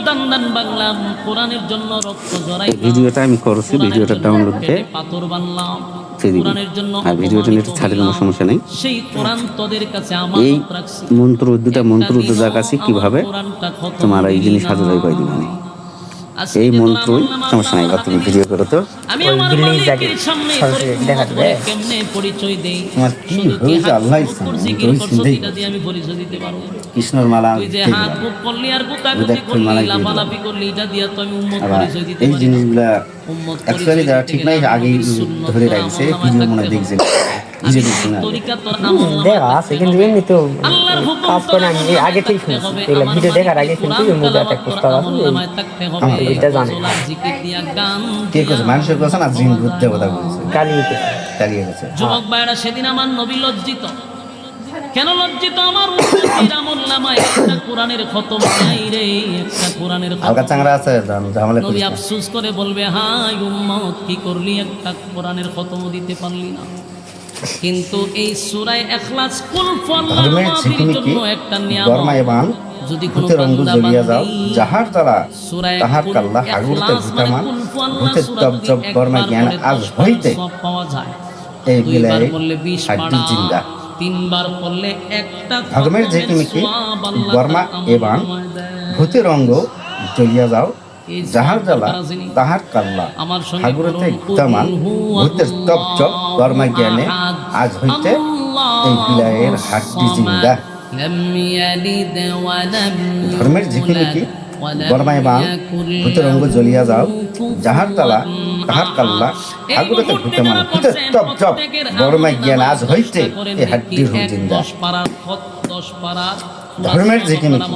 দান দান বাংলা কোরআনের জন্য রক্ত জড়াই ভিডিওটা আমি করছি, ভিডিওটা ডাউনলোড করে পাথর বানলাম ছেড়ে দিবি। কোরআনের জন্য আর ভিডিওটা নিতে ছাড়ে কোনো সমস্যা নেই। সেই কোরআন তোদের কাছে এই আমানত রাখছি। মন্ত্র দুটা মন্ত্র দুটার কাছে কিভাবে তোমার এই জিনিস হাজার হয় কয় দিবানি এই মন্ত্রই সমস্যা নাই। তুমি ভিডিও করো তো আমি আমার মালিকের সামনে দেখা দিবে কেমনে পরিচয় দেই। তোমার কি হইছে আল্লাহ করছি কি করছি এটা দিয়ে আমি পরিচয় দিতে পারবো। কৃষ্ণর মালা তুই যে হাত বুক করলি আর বুকাগুতি করলি লাফালাফি করলি এটা দিয়ে তো আমি উম্মত পরিচয় দিতে এই পারি। জিনিসগুলা অ্যাকচুয়ালি যারা ঠিক নাই আগে ধরে রাখছে ভিডিও মনে দেখছে বুঝে দেখছে না দেখা আছে কিন্তু এমনি তো কাজ করে আমি আগে থেকে শুনছি এগুলো ভিডিও দেখার আগে শুনছি মুখে একটা প্রস্তাব আছে এটা জানে কে কইছে মানুষের কথা না জিন ভূত দেবতা কইছে কালিয়ে গেছে। যুবক ভাইরা সেদিন আমার নবী লজ্জিত। কেন লজ্জিত? আমার উম্মতের আমল নামায় একটা কোরআনের খতম নাই রে, একটা কোরআনের হালকা চাংরা আছে ঝামেলা নবী আফসোস করে বলবে হাই উম্মত কি করলি, একটা কোরআনের খতম দিতে পারলি না। কিন্তু এই সূরা ইখলাস কুল ফাল্লাহর জন্য একটা নিয়ামত যদি কোনো বান্দা বান্দি যাহার দ্বারা তাহার কাল্লা হাগুরতে ভূতামান ভূতে তব জব বর্মা জ্ঞান আজ হইতে পাওয়া যায়। এই বিলায় বললে 20 হাড্ডি জিন্দা তিনবার পড়লে একটা ধর্মের যে কিমিকি বর্মা এবং ভূতের অঙ্গ জ্বলিয়া যাও যাহার জ্বালা তাহার কাল্লা হাগুরতে ভূতামান ভূতের তব জব বর্মা জ্ঞানে আজ হইতে এই বিলায়ের হাড্ডি জিন্দা। ধর্মের ঝিকিমিকি বর্মায় বাং ভূতের অঙ্গ জ্বলিয়া যাও যাহার তালা তাহার কাল্লা হাগুরতে ভূতেমান ভূতের টপ জপ বর্মায় জ্ঞান আজ হইতে এই হাড্ডির হুম জিন্দা। ধর্মের ঝিকিমিকি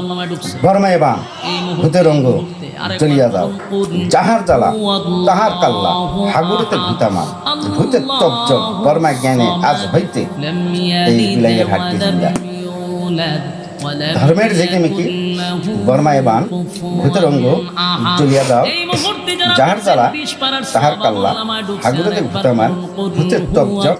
বর্মায় বাং ভূতের অঙ্গ জ্বলিয়া যাও যাহার জ্বালা তাহার কাল্লা হাগুরতে ভূতামান ভূতের টপ জপ বর্মায় জ্ঞানে আজ হইতে এই বিলাইয়ের হাড্ডি জিন্দা। ধর্মের ঝিকিমিকি বর্মায় বান ভূতের অঙ্গ জ্বলিয়া দাও যাহার জ্বালা তাহার কাল্লা হাগুরতে ভূতামান ভূতের তপ জপ